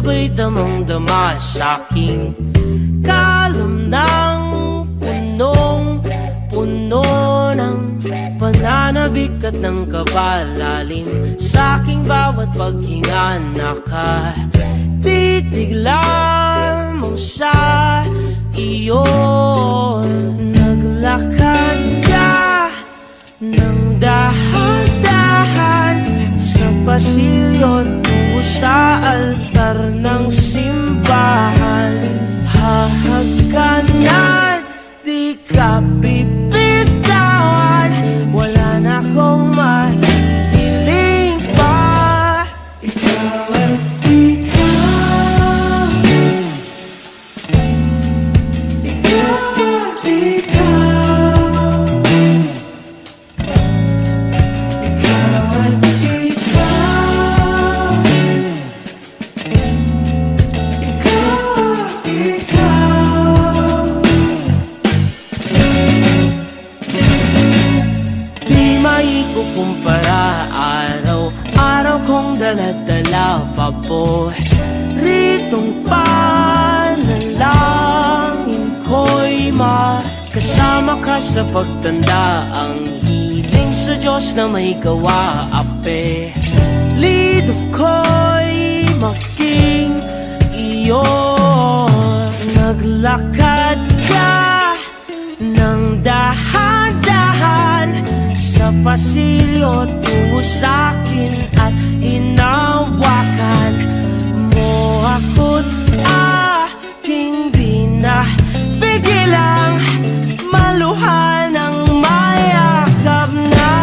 ba'y damang-dama sa'king kalam ng punong-puno ng pananabik at ng kabalalim. Sa'king bawat paghinga nakatitig lamang sa iyo. Naglakad ka ng dahan-dahan sa pasilyo tungo sa altar ng simbahan. Hahagkanan, di ka bibitawan, wala na akong mahihiling pa. Ikaw at ikaw, ikaw at ikaw, ikaw at ikaw, kumpara araw-araw kong dala-dala pa po ritong panalangin ko'y makasama ka sa pagtanda. Ang hiling sa Diyos na may gawa, apelido ko'y maging iyo. Naglakad ka ng dahan-dahan sa pasilyo tungo sa'kin at hinawakan mo ako't aking binabigilang maluhan ng mayakap na.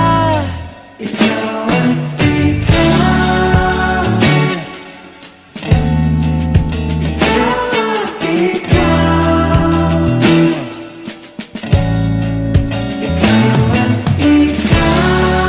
Ikaw at ikaw, ikaw at ikaw, ikaw at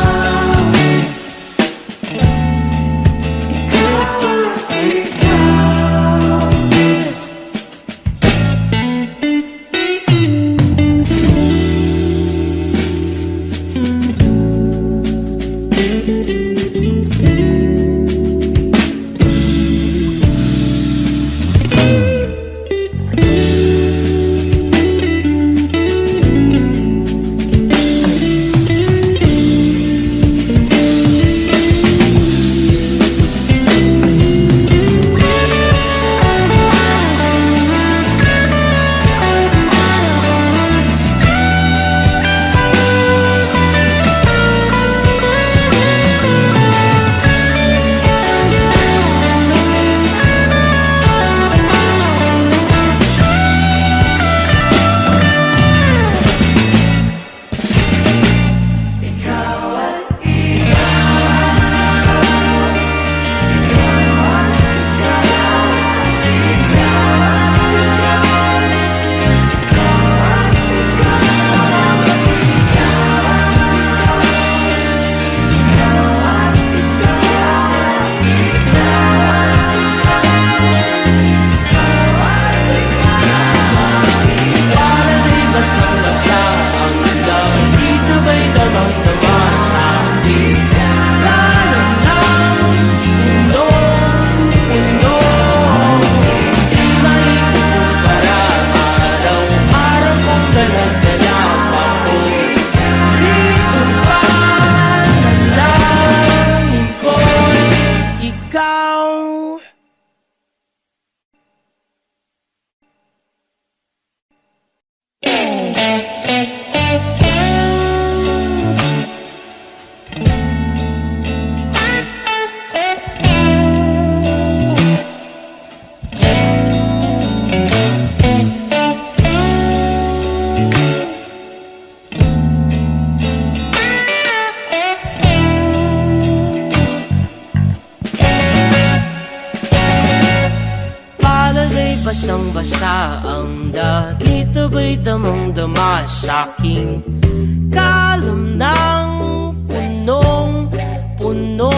basang-basa ang dagit, aba'y damang-dama sa'king kalam ng punong-puno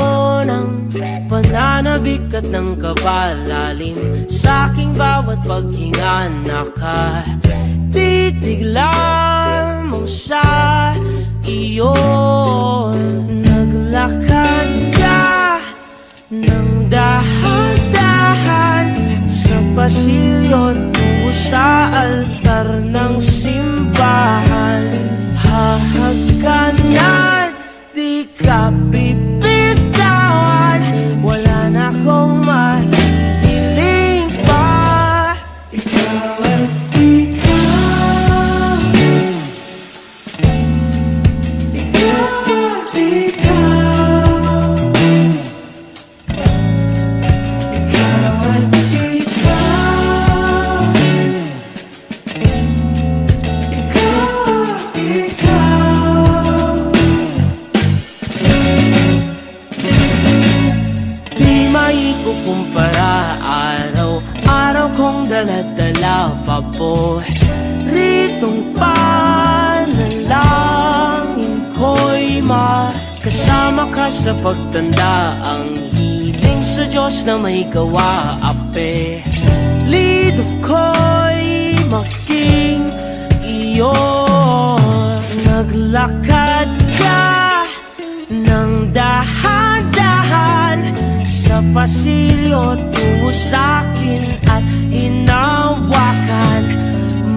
ng pananabik at ng kabalalim. Sa'king bawat paghinga nakatitig lamang sa iyo. Naglakad ka ng dahan-dahan dala-dala paboritong panalangin ko'y makasama ka sa pagtanda. Ang hiling sa Diyos na may gawa, apelido ko'y maging iyo. Naglakad ka ng dahan-dahan sa pasilyo tungo sa'kin at hinawakan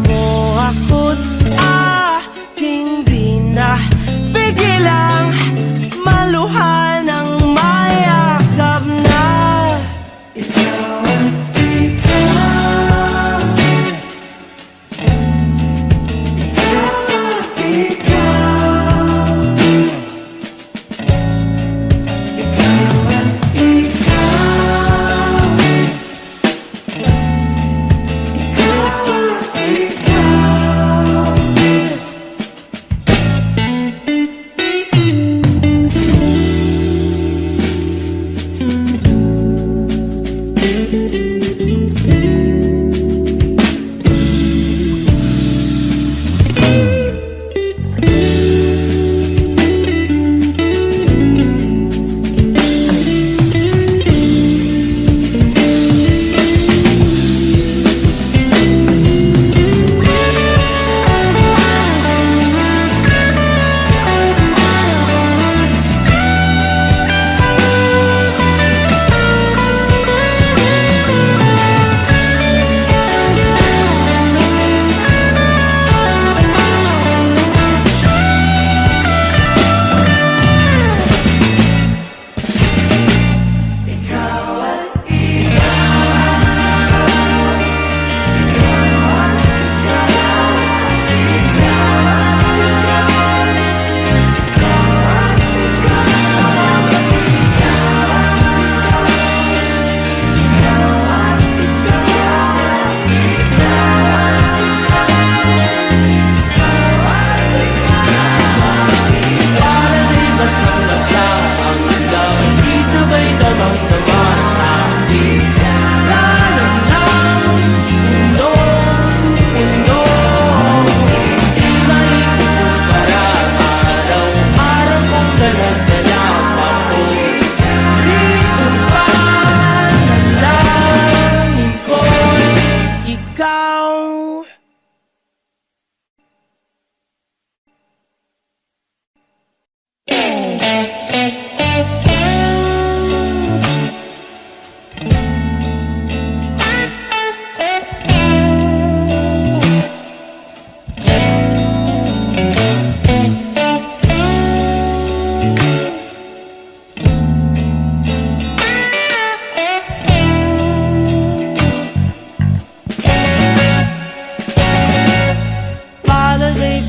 mo ako't aking binapigilang maluhan ng mayakap na ikaw ang ikaw.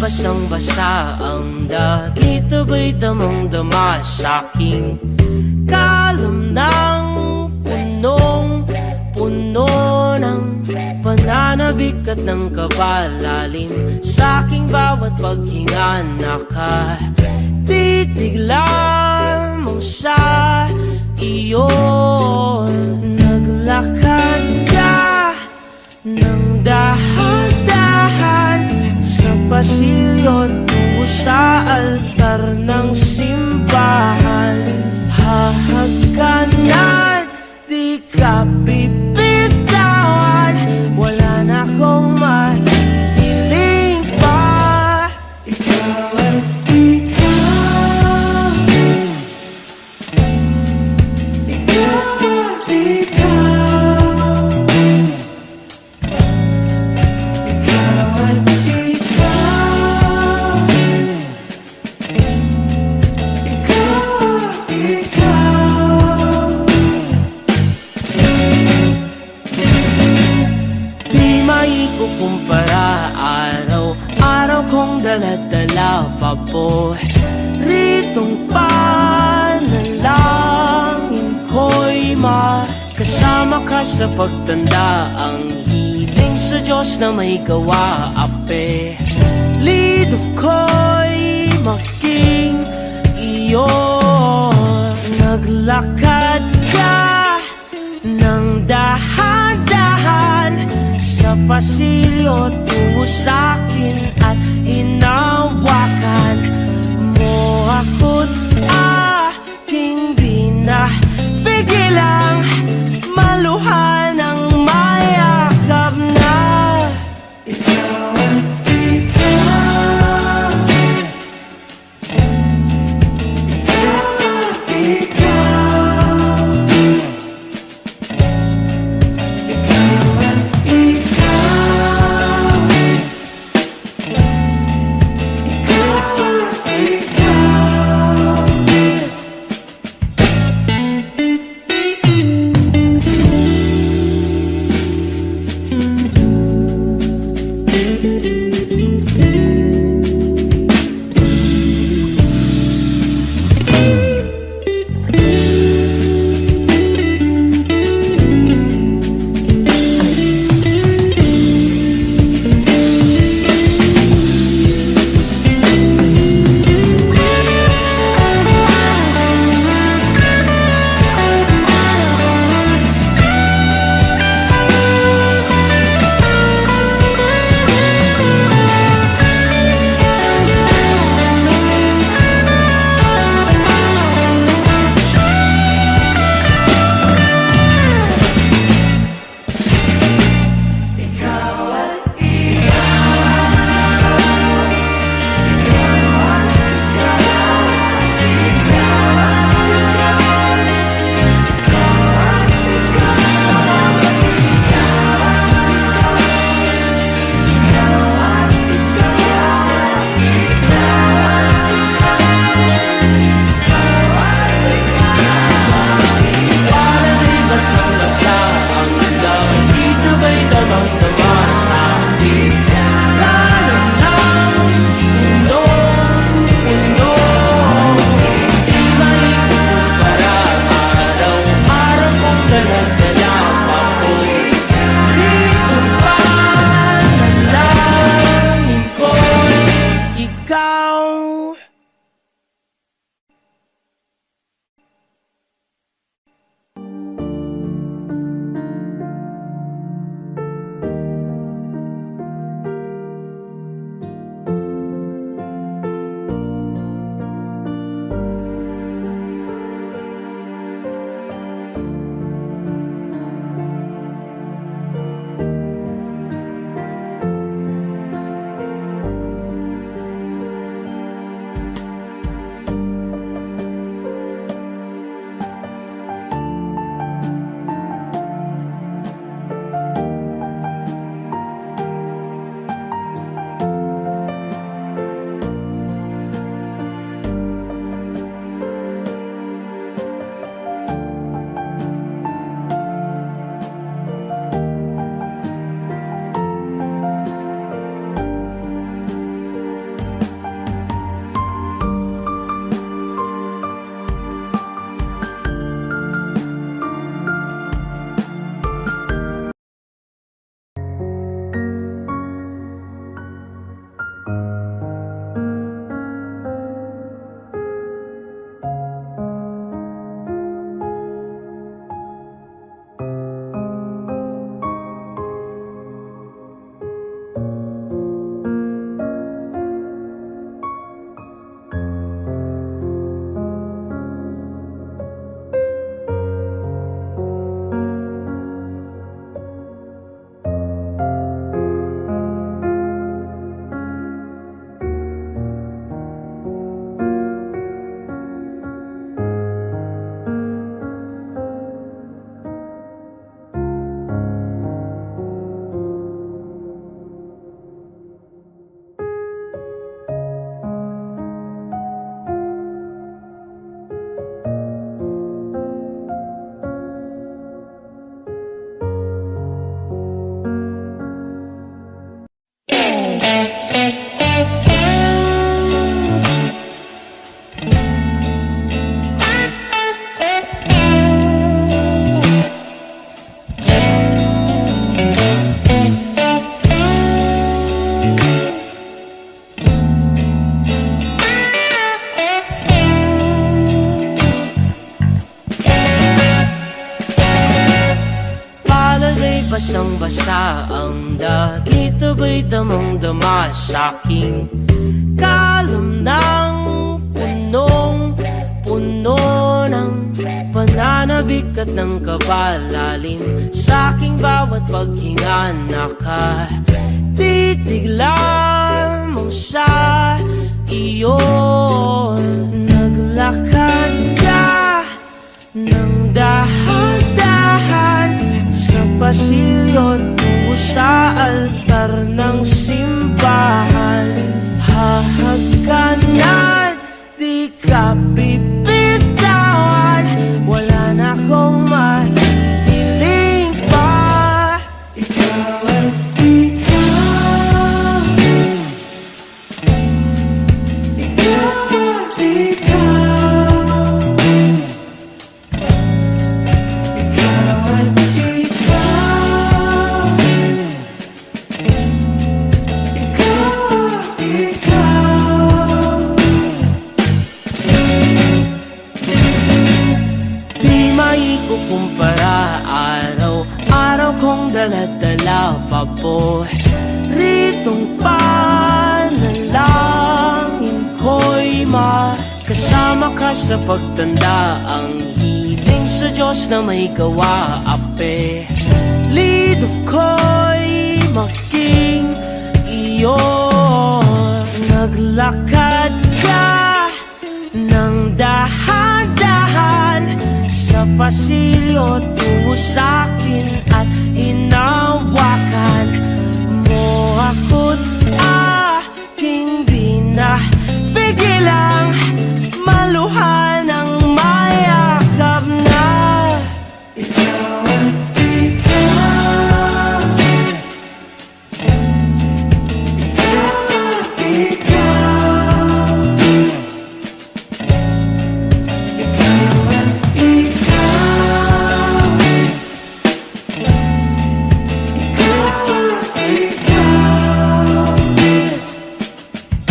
Basang-basa ang dagit, abay damang-dama sa'king kalam ng punong-puno ng pananabik at ng kabalalim. Sa'king bawat paghinga nakatitig lamang sa iyo. Naglakad ka ng dahan-dahan sa pasilyo tungo sa altar ng simbahan. Hahagkanan, di ka bibitawan, wala na akong mahihiling pa. Ikaw ang ikaw. Ikaw ang ikaw. Ikaw ang kumpara, araw-araw kong dala-dala paboritong panalangin ko'y makasama ka sa pagtanda. Ang hiling sa Diyos na may gawa, apelido ko'y maging iyo. Naglakad ka ng dahan-dahan pasilyo tungo sa'kin at hinawakan mo ako't aking pinapigilang maluhan ng mayakap na ikaw at ikaw, ikaw at ikaw, ikaw at ikaw. basang-basa ang dagit, abay damang-dama sa'king kalam ng punong-puno ng pananabik at ng kabalalim. Sa'king bawat paghinga nakatitig lamang sa iyo. Naglakad ka ng dahan-dahan sa pasilyo tungo sa altar ng simbahan. Hahagkanan, di ka bibitawan, wala na akong mahihiling pa. Ikaw at ikaw, ikaw at ikaw, ikaw at ikaw, ikaw at ikaw. Di maikukumpara, araw-araw kong dala-dala pa po ritong panalangin ko'y makasama ka sa pagtanda. Ang hiling sa Diyos na may gawa, apelido ko'y maging iyo. Naglakad ka ng dahan-dahan sa pasilyo tungo sa'kin at hinawakan mo ako't aking binapigilang maluhan ng mayakap na. Ikaw at ikaw, ikaw at ikaw, ikaw at ikaw, ikaw at ikaw.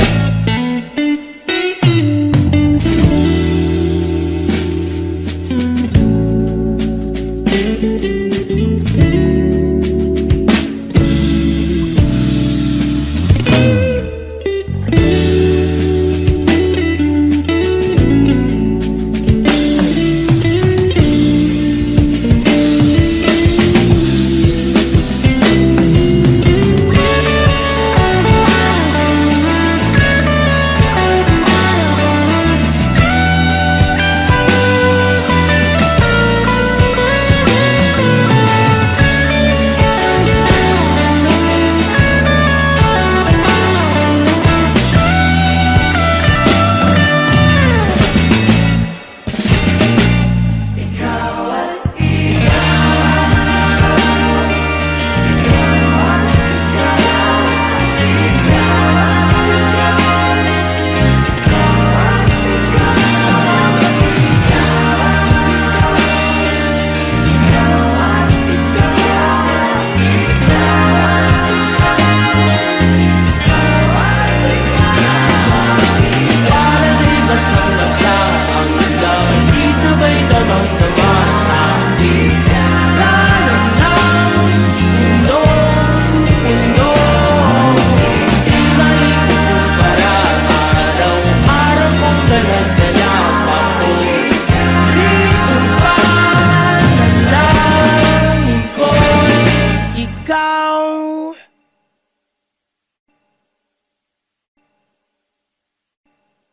Ikaw